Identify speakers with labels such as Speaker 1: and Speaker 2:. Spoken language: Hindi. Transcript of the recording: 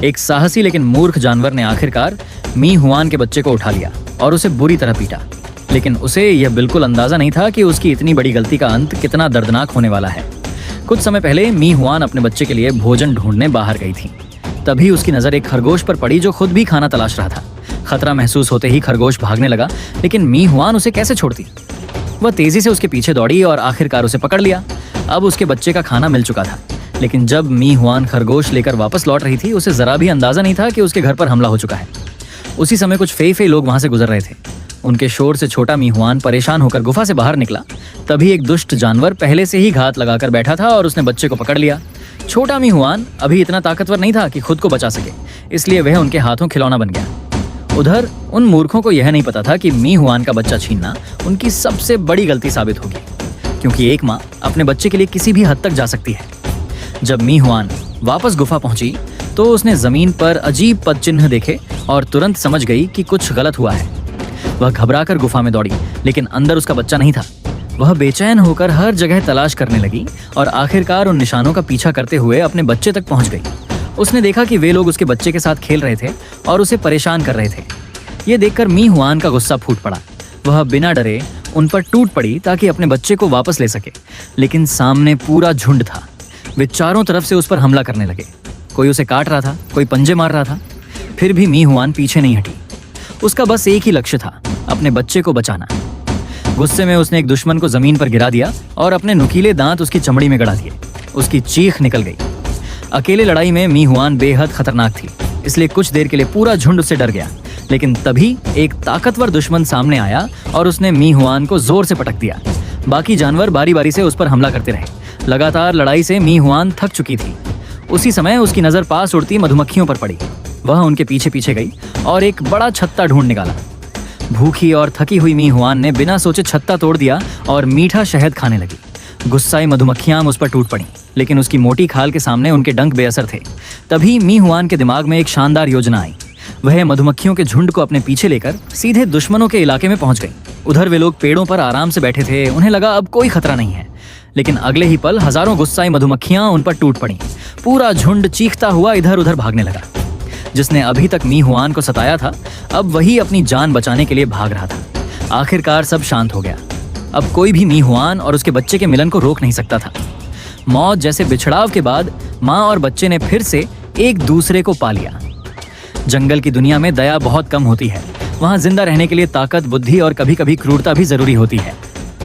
Speaker 1: एक साहसी लेकिन मूर्ख जानवर ने आखिरकार मी हुआन के बच्चे को उठा लिया और उसे बुरी तरह पीटा। लेकिन उसे यह बिल्कुल अंदाजा नहीं था कि उसकी इतनी बड़ी गलती का अंत कितना दर्दनाक होने वाला है। कुछ समय पहले मी हुआन अपने बच्चे के लिए भोजन ढूंढने बाहर गई थी। तभी उसकी नजर एक खरगोश पर पड़ी जो खुद भी खाना तलाश रहा था। खतरा महसूस होते ही खरगोश भागने लगा, लेकिन मी हुआन उसे कैसे छोड़ती। वह तेजी से उसके पीछे दौड़ी और आखिरकार उसे पकड़ लिया। अब उसके बच्चे का खाना मिल चुका था, लेकिन जब मी हुआन खरगोश लेकर वापस लौट रही थी, उसे जरा भी अंदाजा नहीं था कि उसके घर पर हमला हो चुका है। उसी समय कुछ फेई लोग वहां से गुजर रहे थे। उनके शोर से छोटा मी हुआन परेशान होकर गुफा से बाहर निकला। तभी एक दुष्ट जानवर पहले से ही घात लगाकर बैठा था और उसने बच्चे को पकड़ लिया। छोटा मी हुआन अभी इतना ताकतवर नहीं था कि खुद को बचा सके, इसलिए वह उनके हाथों खिलौना बन गया। उधर उन मूर्खों को यह नहीं पता था कि मी हुआन का बच्चा छीनना उनकी सबसे बड़ी गलती साबित होगी, क्योंकि एक माँ अपने बच्चे के लिए किसी भी हद तक जा सकती है। जब मी हुआन वापस गुफा पहुंची तो उसने जमीन पर अजीब पद चिन्ह देखे और तुरंत समझ गई कि कुछ गलत हुआ है। वह घबराकर गुफा में दौड़ी, लेकिन अंदर उसका बच्चा नहीं था। वह बेचैन होकर हर जगह तलाश करने लगी और आखिरकार उन निशानों का पीछा करते हुए अपने बच्चे तक पहुंच गई। उसने देखा कि वे लोग उसके बच्चे के साथ खेल रहे थे और उसे परेशान कर रहे थे। ये देखकर मी हुआन का गुस्सा फूट पड़ा। वह बिना डरे उन पर टूट पड़ी ताकि अपने बच्चे को वापस ले सके, लेकिन सामने पूरा झुंड था। वे चारों तरफ से उस पर हमला करने लगे। कोई उसे काट रहा था, कोई पंजे मार रहा था। फिर भी मी हुआन पीछे नहीं हटी। उसका बस एक ही लक्ष्य था, अपने बच्चे को बचाना। गुस्से में उसने एक दुश्मन को जमीन पर गिरा दिया और अपने नुकीले दांत उसकी चमड़ी में गड़ा दिए। उसकी चीख निकल गई। अकेले लड़ाई में मी हुआन बेहद खतरनाक थी, इसलिए कुछ देर के लिए पूरा झुंड उससे डर गया। लेकिन तभी एक ताकतवर दुश्मन सामने आया और उसने मी हुआन को जोर से पटक दिया। बाकी जानवर बारी बारी से उस पर हमला करते रहे। लगातार लड़ाई से मी हुआन थक चुकी थी। उसी समय उसकी नजर पास उड़ती मधुमक्खियों पर पड़ी। वह उनके पीछे पीछे गई और एक बड़ा छत्ता ढूंढ निकाला। भूखी और थकी हुई मी हुआन ने बिना सोचे छत्ता तोड़ दिया और मीठा शहद खाने लगी। गुस्साई मधुमक्खियां उस पर टूट पड़ी, लेकिन उसकी मोटी खाल के सामने उनके डंक बेअसर थे। तभी मी हुआन के दिमाग में एक शानदार योजना आई। वह मधुमक्खियों के झुंड को अपने पीछे लेकर सीधे दुश्मनों के इलाके में पहुंच गई। उधर वे लोग पेड़ों पर आराम से बैठे थे। उन्हें लगा अब कोई खतरा नहीं है, लेकिन अगले ही पल हजारों गुस्साई मधुमक्खियां उन पर टूट पड़ी। पूरा झुंड चीखता हुआ इधर उधर भागने लगा। जिसने अभी तक मी हुआन को सताया था, अब वही अपनी जान बचाने के लिए भाग रहा था। आखिरकार सब शांत हो गया। अब कोई भी मी हुआन और उसके बच्चे के मिलन को रोक नहीं सकता था। मौत जैसे बिछड़ाव के बाद माँ और बच्चे ने फिर से एक दूसरे को पा लिया। जंगल की दुनिया में दया बहुत कम होती है। वहाँ जिंदा रहने के लिए ताकत, बुद्धि और कभी कभी क्रूरता भी जरूरी होती है।